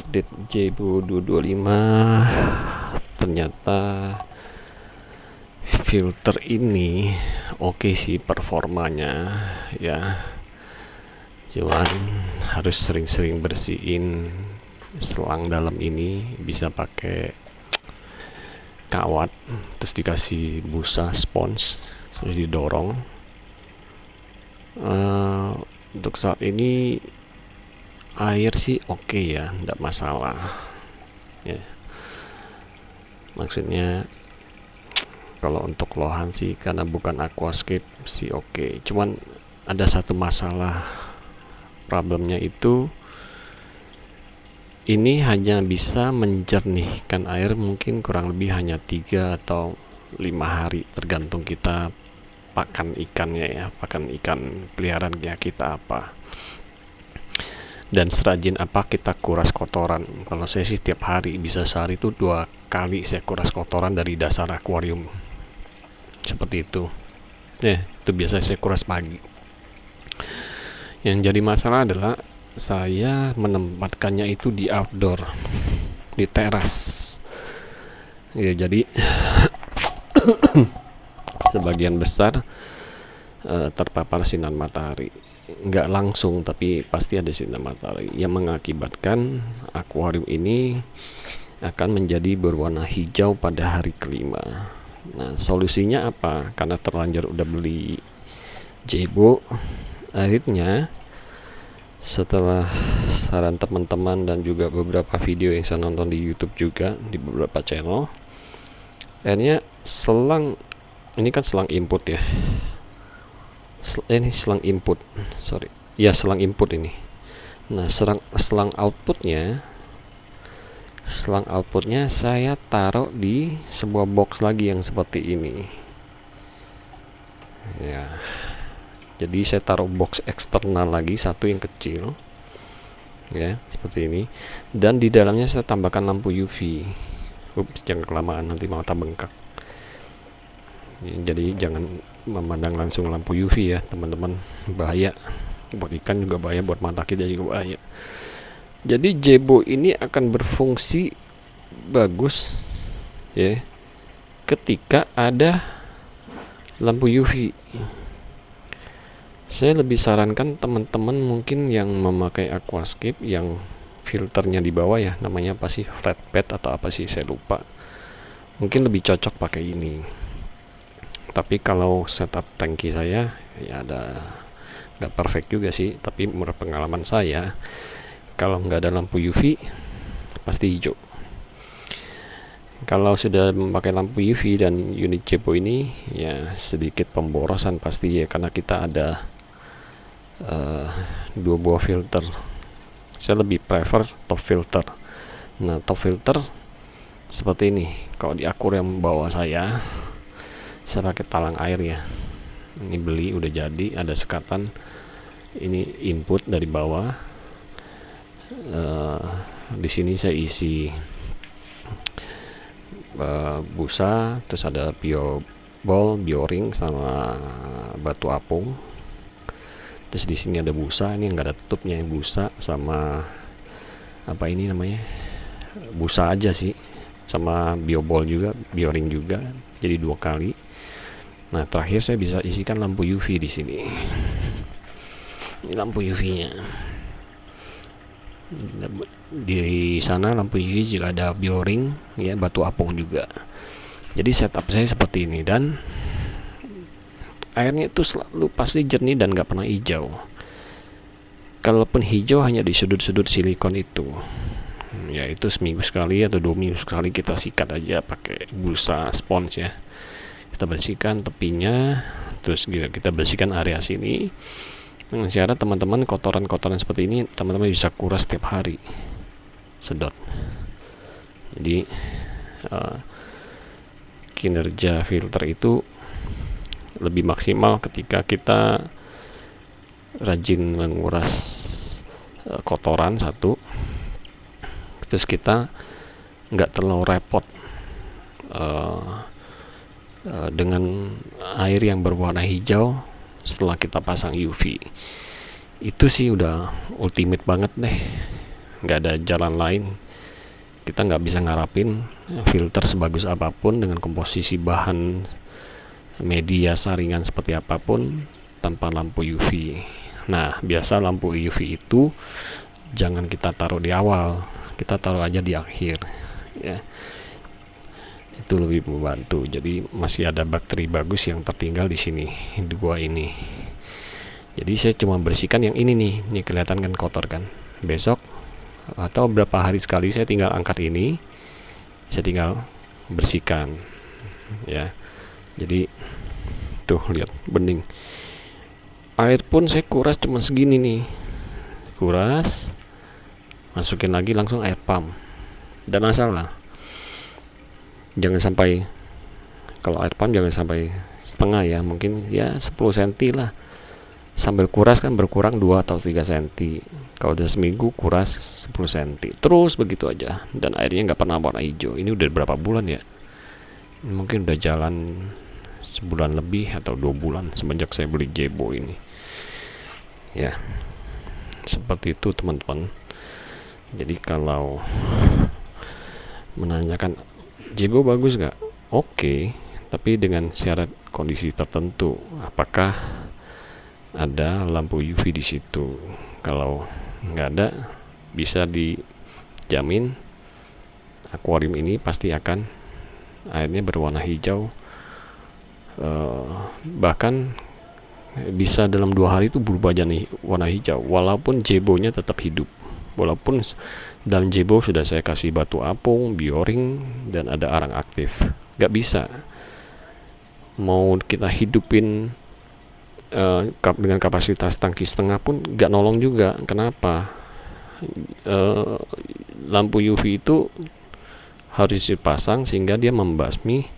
update Jebo 225. Ternyata filter ini oke sih performanya ya, cuman harus sering-sering bersihin selang dalam ini. Bisa pakai kawat terus dikasih busa spons terus didorong. Untuk saat ini air sih oke ya, enggak masalah ya. Maksudnya kalau untuk lohan sih karena bukan aquascape sih oke. Cuman ada satu masalah, problemnya itu ini hanya bisa menjernihkan air mungkin kurang lebih hanya 3 atau 5 hari tergantung kita pakan ikannya ya, pakan ikan peliharaan kita apa dan serajin apa kita kuras kotoran. Kalau saya sih setiap hari, bisa sehari itu 2 kali saya kuras kotoran dari dasar akuarium seperti itu ya. Itu biasa saya kuras pagi. Yang jadi masalah adalah saya menempatkannya itu di outdoor, di teras ya. Jadi sebagian besar terpapar sinar matahari, nggak langsung tapi pasti ada sinar matahari yang mengakibatkan akuarium ini akan menjadi berwarna hijau pada hari kelima. Nah, solusinya apa? Karena terlanjur udah beli Jebo, akhirnya setelah saran teman-teman dan juga beberapa video yang saya nonton di YouTube juga di beberapa channel, akhirnya selang ini kan selang input ya, ini selang input, sorry ya, selang input ini. Nah, selang outputnya saya taruh di sebuah box lagi yang seperti ini ya. Jadi saya taruh box eksternal lagi, satu yang kecil ya seperti ini, dan di dalamnya saya tambahkan lampu UV. Ups, jangan kelamaan nanti mata bengkak. Jadi jangan memandang langsung lampu UV ya teman-teman, bahaya buat ikan juga bahaya, buat mata kita juga bahaya. Jadi Jebo ini akan berfungsi bagus ya ketika ada lampu UV. Saya lebih sarankan teman-teman mungkin yang memakai aquascape yang filternya di bawah ya, namanya apa sih, flat bed atau apa sih saya lupa, mungkin lebih cocok pakai ini. Tapi kalau setup tangki saya ya ada nggak perfect juga sih, tapi menurut pengalaman saya kalau nggak ada lampu UV pasti hijau. Kalau sudah memakai lampu UV dan unit Jebo ini ya sedikit pemborosan pasti ya, karena kita ada 2 buah filter. Saya lebih prefer top filter. Nah, top filter seperti ini. Kalau di akuarium bawah saya pakai talang air ya. Ini beli udah jadi, ada sekatan. Ini input dari bawah. Di sini saya isi busa, terus ada bio ball, bioring sama batu apung. Terus di sini ada busa, ini enggak ada tutupnya, yang busa sama apa ini namanya, busa aja sih, sama bio ball juga, bioring juga, jadi 2 kali. Nah, terakhir saya bisa isikan lampu UV di sini. Ini lampu UV-nya. Di sana lampu UV juga ada bioring ya, batu apung juga. Jadi setup saya seperti ini, dan airnya itu selalu pasti jernih dan nggak pernah hijau. Kalaupun hijau hanya di sudut-sudut silikon itu ya, itu seminggu sekali atau 2 minggu sekali kita sikat aja pakai busa spons ya. Kita bersihkan tepinya, terus kita bersihkan area sini. Dengan syarat teman-teman kotoran-kotoran seperti ini teman-teman bisa kuras setiap hari, sedot. Jadi kinerja filter itu lebih maksimal ketika kita rajin menguras kotoran satu, terus kita nggak terlalu repot dengan air yang berwarna hijau setelah kita pasang UV. Itu sih udah ultimate banget deh nggak ada jalan lain. Kita nggak bisa ngarapin filter sebagus apapun dengan komposisi bahan media saringan seperti apapun tanpa lampu UV. Nah, biasa lampu UV itu jangan kita taruh di awal, kita taruh aja di akhir ya, itu lebih membantu. Jadi masih ada bakteri bagus yang tertinggal di sini, dua ini. Jadi saya cuma bersihkan yang ini kelihatan kan kotor kan. Besok atau beberapa hari sekali saya tinggal angkat ini, saya tinggal bersihkan ya. Jadi tuh lihat bening. Air pun saya kuras cuma segini nih, kuras, masukin lagi langsung air pump. Dan masalah jangan sampai, kalau air pump jangan sampai setengah ya, mungkin ya 10 cm lah. Sambil kuras kan berkurang 2 atau 3 cm. Kalau udah seminggu kuras 10 cm, terus begitu aja, dan airnya nggak pernah warna hijau. Ini udah berapa bulan ya, mungkin udah jalan sebulan lebih atau 2 bulan semenjak saya beli Jebo ini ya. Seperti itu teman-teman. Jadi kalau menanyakan Jebo bagus nggak, oke, tapi dengan syarat kondisi tertentu. Apakah ada lampu UV di situ? Kalau nggak ada, bisa dijamin akuarium ini pasti akan airnya berwarna hijau, bahkan bisa dalam 2 hari itu berubah jadi warna hijau, walaupun jebonya tetap hidup. Walaupun dalam jebo sudah saya kasih batu apung, bioring, dan ada arang aktif, nggak bisa. Mau kita hidupin dengan kapasitas tangki setengah pun nggak nolong juga. Kenapa? Lampu UV itu harus dipasang sehingga dia membasmi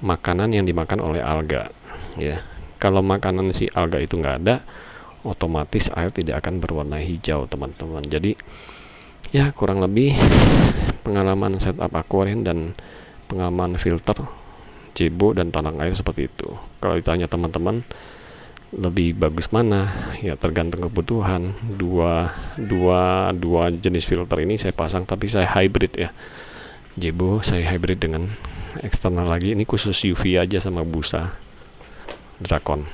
makanan yang dimakan oleh alga ya. Kalau makanan si alga itu nggak ada, otomatis air tidak akan berwarna hijau teman-teman. Jadi ya kurang lebih pengalaman setup akuarium dan pengalaman filter jebo dan talang air seperti itu. Kalau ditanya teman-teman lebih bagus mana, ya tergantung kebutuhan. Dua jenis filter ini saya pasang, tapi saya hybrid ya. Jebo saya hybrid dengan eksternal lagi. Ini khusus UV aja sama busa Dacron.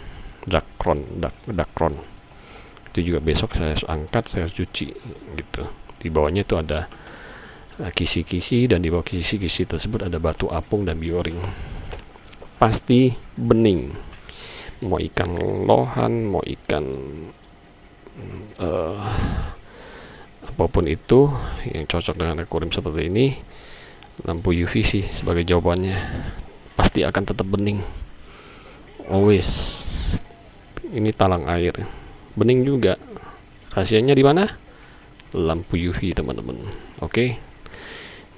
Itu juga besok saya harus angkat, saya harus cuci gitu. Di bawahnya itu ada kisi-kisi, dan di bawah kisi-kisi tersebut ada batu apung dan bioring. Pasti bening. Mau ikan lohan, mau ikan apapun itu yang cocok dengan akuarium seperti ini, lampu UV sih sebagai jawabannya. Pasti akan tetap bening. Always. Ini talang air bening juga. Rahasianya di mana? Lampu UV teman-teman. Oke.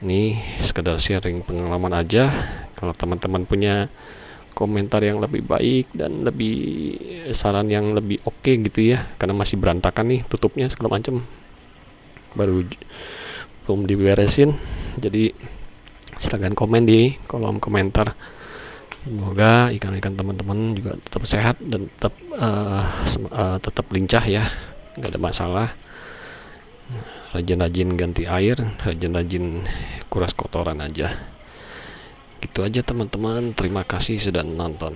Ini sekedar sharing pengalaman aja. Kalau teman-teman punya komentar yang lebih baik dan lebih saran yang lebih oke gitu ya, karena masih berantakan nih tutupnya segala macam, baru belum diberesin. Jadi silahkan komen di kolom komentar. Semoga ikan-ikan teman-teman juga tetap sehat dan tetap lincah ya, nggak ada masalah. Rajin-rajin ganti air, rajin-rajin kuras kotoran aja. Gitu aja teman-teman. Terima kasih sudah nonton.